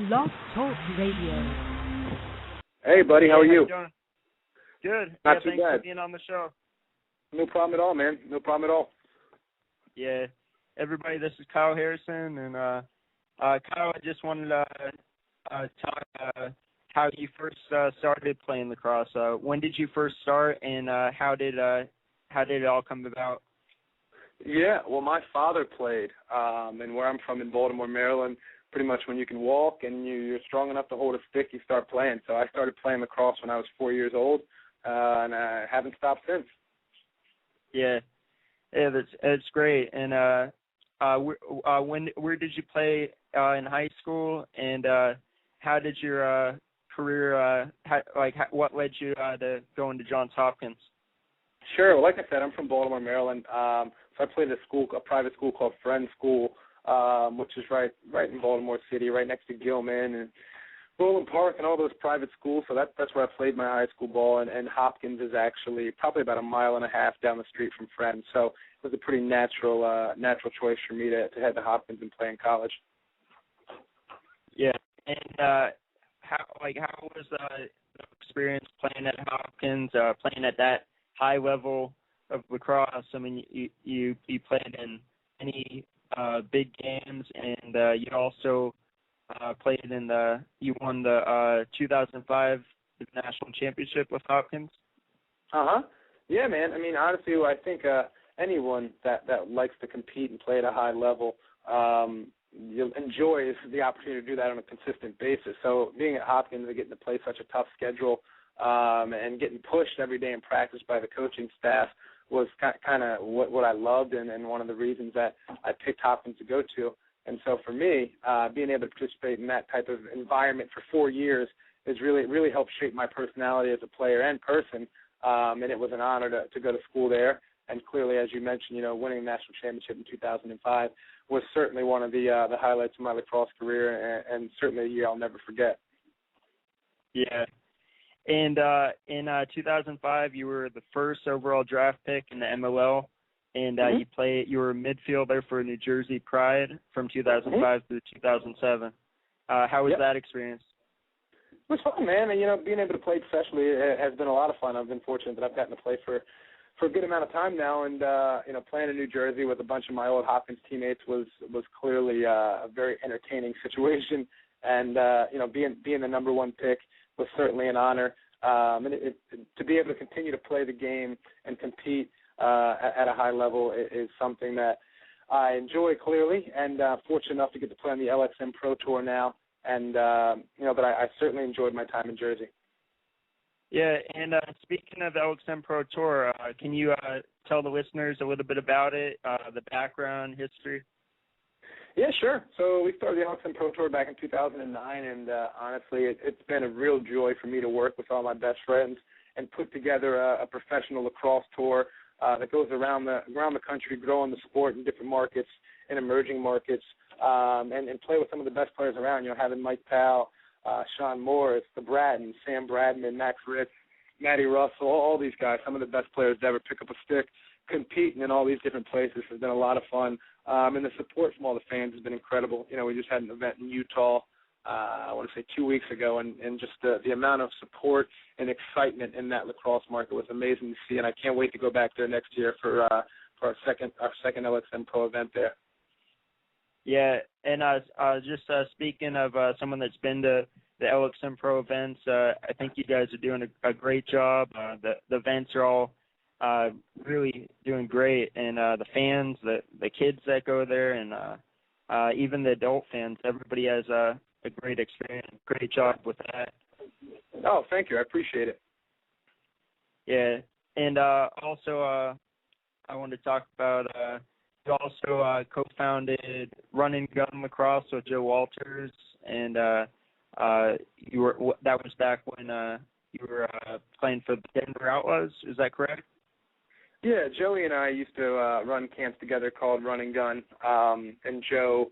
Blog Talk Radio. Hey, buddy, how are you? Good. Not too thanks bad. for being on the show. No problem at all, man. No problem at all. Yeah. Everybody, this is Kyle Harrison, and Kyle, I just wanted to talk how you first started playing lacrosse. When did you first start, and how did it all come about? Yeah, well, my father played, and where I'm from in Baltimore, Maryland, pretty much when you can walk and you're strong enough to hold a stick, you start playing. So I started playing lacrosse when I was 4 years old, and I haven't stopped since. Yeah, that's great. And where did you play in high school, and how did your career what led you to going to Johns Hopkins? Sure. Well, like I said, I'm from Baltimore, Maryland. So I played at a private school called Friends School, which is right in Baltimore City, right next to Gilman and Roland Park and all those private schools. So that's where I played my high school ball. And Hopkins is actually probably about 1.5 miles down the street from Friends. So it was a pretty natural choice for me to head to Hopkins and play in college. Yeah. And how was the experience playing at Hopkins, playing at that high level of lacrosse? I mean, you played in many big games, and you also played you won the 2005 national championship with Hopkins. Yeah, man. I mean, honestly, I think anyone that likes to compete and play at a high level enjoys the opportunity to do that on a consistent basis. So being at Hopkins and getting to play such a tough schedule and getting pushed every day in practice by the coaching staff was kind of what I loved and one of the reasons that I picked Hopkins to go to. And so for me, being able to participate in that type of environment for 4 years has really helped shape my personality as a player and person. And it was an honor to go to school there. And clearly, as you mentioned, winning the national championship in 2005 was certainly one of the highlights of my lacrosse career, and certainly a year I'll never forget. Yeah. And in 2005, you were the first overall draft pick in the MLL, and you were a midfielder for New Jersey Pride from 2005 through 2007. How was that experience? It was fun, man. And, being able to play professionally has been a lot of fun. I've been fortunate that I've gotten to play for a good amount of time now, and playing in New Jersey with a bunch of my old Hopkins teammates was clearly a very entertaining situation. And being the number one pick was certainly an honor. And to be able to continue to play the game and compete at a high level is something that I enjoy clearly, and fortunate enough to get to play on the LXM Pro Tour now. And but I certainly enjoyed my time in Jersey. Yeah, and speaking of the LXM Pro Tour, can you tell the listeners a little bit about it, the background, history? Yeah, sure. So we started the LXM Pro Tour back in 2009, and honestly, it's been a real joy for me to work with all my best friends and put together a professional lacrosse tour that goes around the country, growing the sport in different markets and emerging markets, and play with some of the best players around. Having Mike Powell, Sean Morris, the Bratton, Sam Bradman, Max Ritz, Matty Russell, all these guys, some of the best players to ever pick up a stick, competing in all these different places has been a lot of fun. And the support from all the fans has been incredible. We just had an event in Utah, I want to say 2 weeks ago, and just the amount of support and excitement in that lacrosse market was amazing to see, and I can't wait to go back there next year for our second LXM Pro event there. Yeah, and just speaking of someone that's been to the LXM Pro events, I think you guys are doing a great job. The events are all really doing great, and the fans, the kids that go there, and even the adult fans, everybody has a great experience. Great job with that. Oh, thank you. I appreciate it. Yeah, and also I wanted to talk about you also co-founded Run and Gun Lacrosse with Joe Walters, and that was back when you were playing for the Denver Outlaws. Is that correct? Yeah, Joey and I used to run camps together called Run and Gun, and Joe,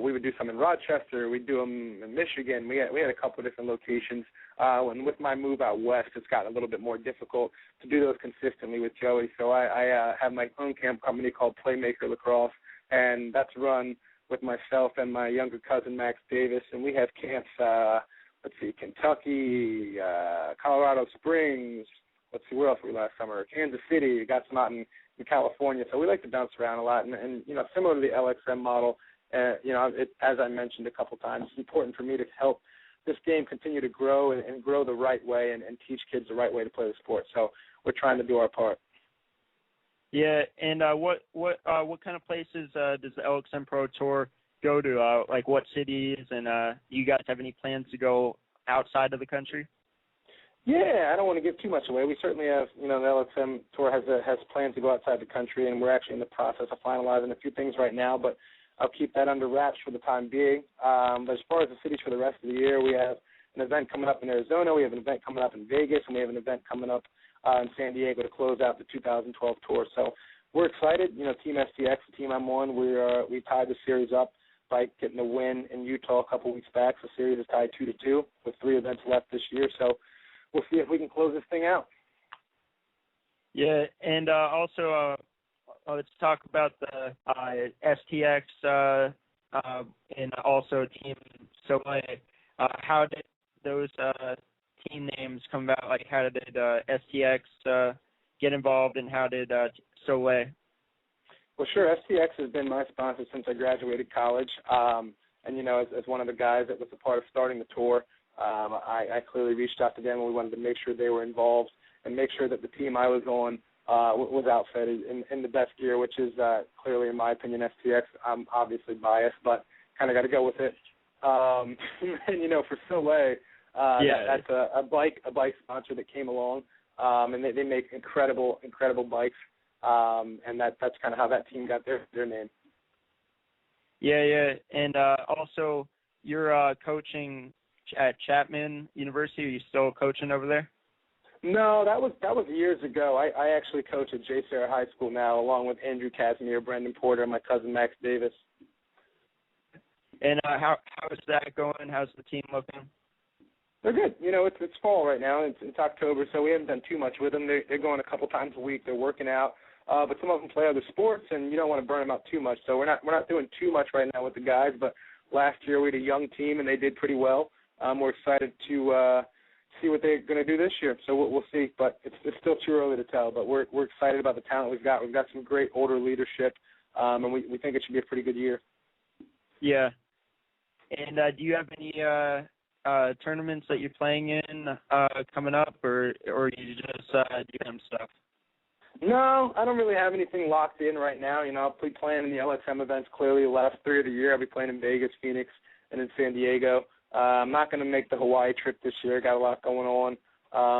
we would do some in Rochester, we'd do them in Michigan. We had a couple of different locations. And with my move out west, it's gotten a little bit more difficult to do those consistently with Joey. So I have my own camp company called Playmaker Lacrosse, and that's run with myself and my younger cousin Max Davis, and we have camps. Kentucky, Colorado Springs. Let's see, where else were we last summer? Kansas City. We got some out in California. So we like to bounce around a lot, and similar to the LXM model. As I mentioned a couple times, it's important for me to help this game continue to grow and grow the right way and teach kids the right way to play the sport. So we're trying to do our part. Yeah, and what kind of places does the LXM Pro Tour go to? Like what cities, and do you guys have any plans to go outside of the country? Yeah, I don't want to give too much away. We certainly have, the LXM Tour has plans to go outside the country, and we're actually in the process of finalizing a few things right now, but I'll keep that under wraps for the time being. But as far as the cities for the rest of the year, we have an event coming up in Arizona, we have an event coming up in Vegas, and we have an event coming up in San Diego to close out the 2012 tour. So we're excited. Team STX, the team I'm on, we tied the series up by getting a win in Utah a couple weeks back. The series is tied 2-2 with 3 events left this year. So we'll see if we can close this thing out. Yeah, and also let's talk about the STX and also Team Soleil. How did those team names come about? Like, how did STX get involved, and how did Soleil? Well, sure. STX has been my sponsor since I graduated college. And, as one of the guys that was a part of starting the tour, I clearly reached out to them, and we wanted to make sure they were involved and make sure that the team I was on was outfitted in the best gear, which is clearly, in my opinion, STX. I'm obviously biased, but kind of got to go with it. And, for Soleil, that's a bike sponsor that came along, and they make incredible bikes, and that's kind of how that team got their name. Yeah, and also you're coaching at Chapman University. Are you still coaching over there? No, that was years ago. I actually coach at J. Sarah High School now, along with Andrew Casimir, Brendan Porter, and my cousin Max Davis. And how is that going? How's the team looking? They're good. It's fall right now. It's October, so we haven't done too much with them. They're going a couple times a week. They're working out, but some of them play other sports, and you don't want to burn them out too much. So we're not doing too much right now with the guys. But last year we had a young team, and they did pretty well. We're excited to see what they're going to do this year. So we'll see. But it's still too early to tell. But we're excited about the talent we've got. We've got some great older leadership, and we think it should be a pretty good year. Yeah. And do you have any tournaments that you're playing in coming up, or you just do them stuff? No, I don't really have anything locked in right now. I'll be playing in the LXM events clearly the last 3 of the year. I'll be playing in Vegas, Phoenix, and in San Diego. I'm not going to make the Hawaii trip this year. Got a lot going on.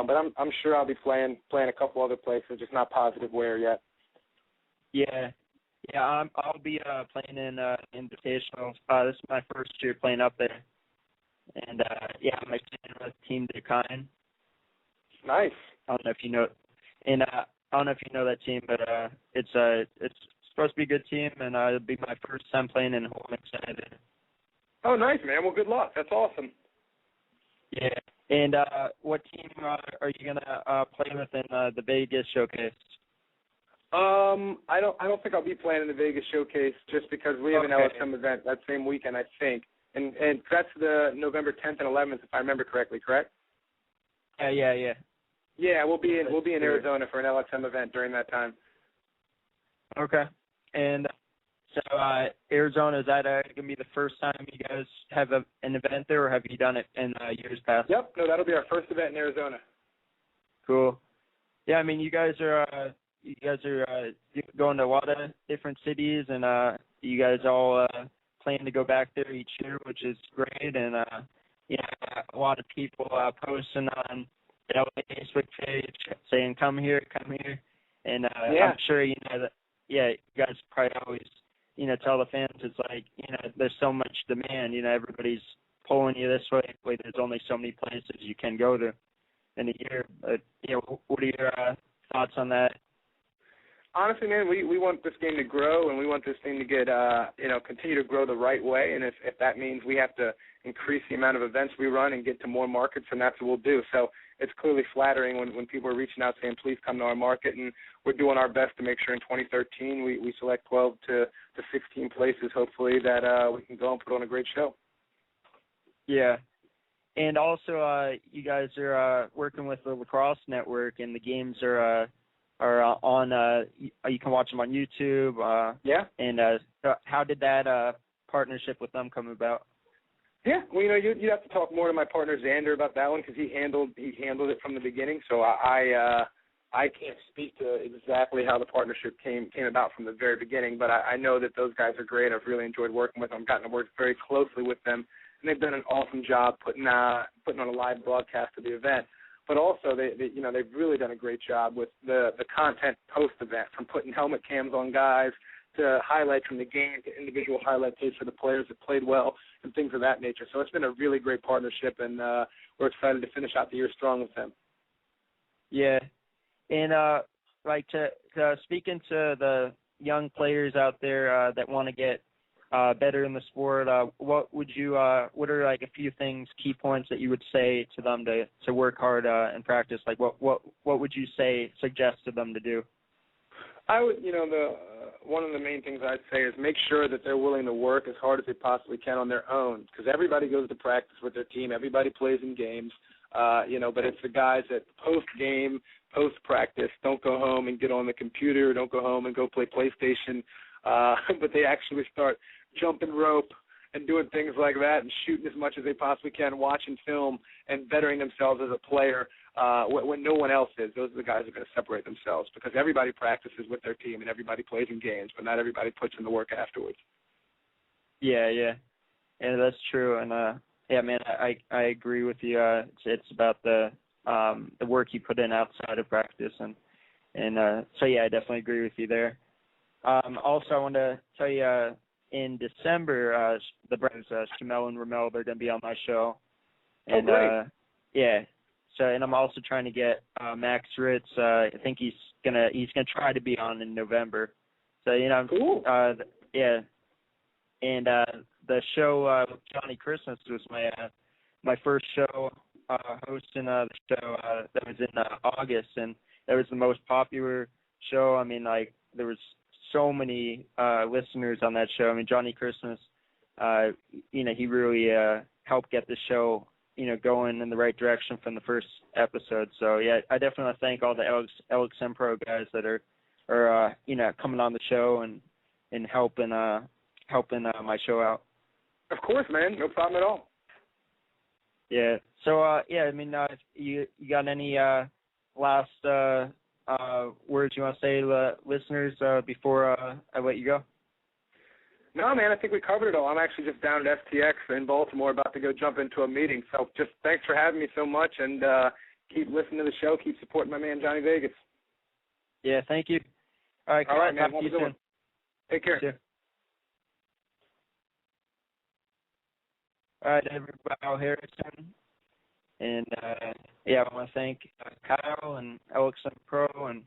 But I'm sure I'll be playing a couple other places, just not positive where yet. Yeah, I'll be playing in Invitational. This is my first year playing up there. And, I'm excited with Team Decline. Nice. I don't know if you know, and I don't know if you know that team, but it's supposed to be a good team, and it'll be my first time playing in Hawaii. I'm excited. Oh, nice, man. Well, good luck. That's awesome. Yeah. And what team are you gonna play with in the Vegas showcase? I don't think I'll be playing in the Vegas showcase just because we have an LSM event that same weekend, I think. And that's the November 10th and 11th, if I remember correctly, correct? Yeah. Yeah, we'll be in Arizona for an LXM event during that time. Okay. And so Arizona, is that going to be the first time you guys have an event there, or have you done it in years past? Yep. No, that'll be our first event in Arizona. Cool. Yeah, I mean, you guys are going to a lot of different cities, and you guys all plan to go back there each year, which is great. And a lot of people posting on the Facebook page saying, "Come here," and I'm sure you know that. Yeah, you guys probably always tell the fans it's like there's so much demand. Everybody's pulling you this way. There's only so many places you can go to in a year. But what are your thoughts on that? Honestly, man, we want this game to grow, and we want this thing to get, continue to grow the right way. And if that means we have to increase the amount of events we run and get to more markets, then that's what we'll do. So it's clearly flattering when people are reaching out saying, please come to our market. And we're doing our best to make sure in 2013 we select 12 to 16 places, hopefully, that we can go and put on a great show. Yeah. And also, you guys are working with the Lacrosse Network, and the games are on. You can watch them on YouTube. Yeah. And how did that partnership with them come about? Yeah, well, you have to talk more to my partner Xander about that one because he handled it from the beginning. So I can't speak to exactly how the partnership came about from the very beginning, but I know that those guys are great. I've really enjoyed working with them. I've gotten to work very closely with them, and they've done an awesome job putting on a live broadcast of the event. But also, they've really done a great job with the content post-event, from putting helmet cams on guys to highlights from the game to individual highlight tapes for the players that played well and things of that nature. So it's been a really great partnership, and we're excited to finish out the year strong with them. Yeah, and speaking to the young players out there that want to get better in the sport, what are like a few things, key points that you would say to them to work hard and practice? Like what would you suggest to them to do? I would, one of the main things I'd say is make sure that they're willing to work as hard as they possibly can on their own, because everybody goes to practice with their team, everybody plays in games, but it's the guys that post-game, post-practice don't go home and get on the computer, don't go home and go play PlayStation, but they actually start jumping rope and doing things like that and shooting as much as they possibly can, watching film and bettering themselves as a player when no one else is. Those are the guys who are going to separate themselves, because everybody practices with their team and everybody plays in games, but not everybody puts in the work afterwards. Yeah, that's true. And man, I agree with you. It's about the work you put in outside of practice, and so yeah, I definitely agree with you there. Also, I want to tell you, in December, the brothers Shamel and Ramel, they're going to be on my show. And yeah. So, and I'm also trying to get Max Ritz. I think he's gonna try to be on in November. So cool. Yeah. And the show Johnny Christmas was my first show hosting the show that was in August, and that was the most popular show. I mean, like, there was so many listeners on that show. I mean, Johnny Christmas, he really helped get the show going in the right direction from the first episode. So yeah, I definitely want to thank all the LXM Pro guys that are coming on the show and helping my show out. Of course, man, no problem at all. Yeah. So I mean, you got any last words you want to say to the listeners before I let you go? No, man, I think we covered it all. I'm actually just down at STX in Baltimore, about to go jump into a meeting. So just thanks for having me so much, and keep listening to the show. Keep supporting my man, Jonny Vegas. Yeah, thank you. All right, all right, man. Talk to you soon. Take care. See you. All right, everybody, Harrison. And, I want to thank Kyle and LXM Pro, and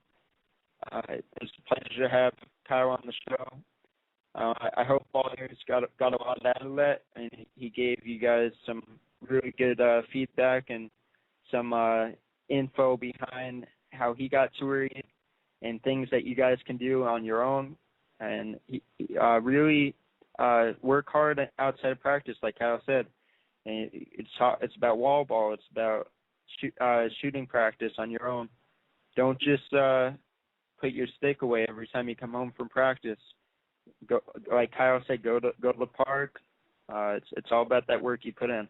it's a pleasure to have Kyle on the show. I hope all yours got a lot out of that, and he gave you guys some really good feedback and some info behind how he got to where he is and things that you guys can do on your own. And he really work hard outside of practice, like Kyle said. And it's about wall ball. It's about shooting practice on your own. Don't just put your stick away every time you come home from practice. Go, like Kyle said, go to the park. It's all about that work you put in.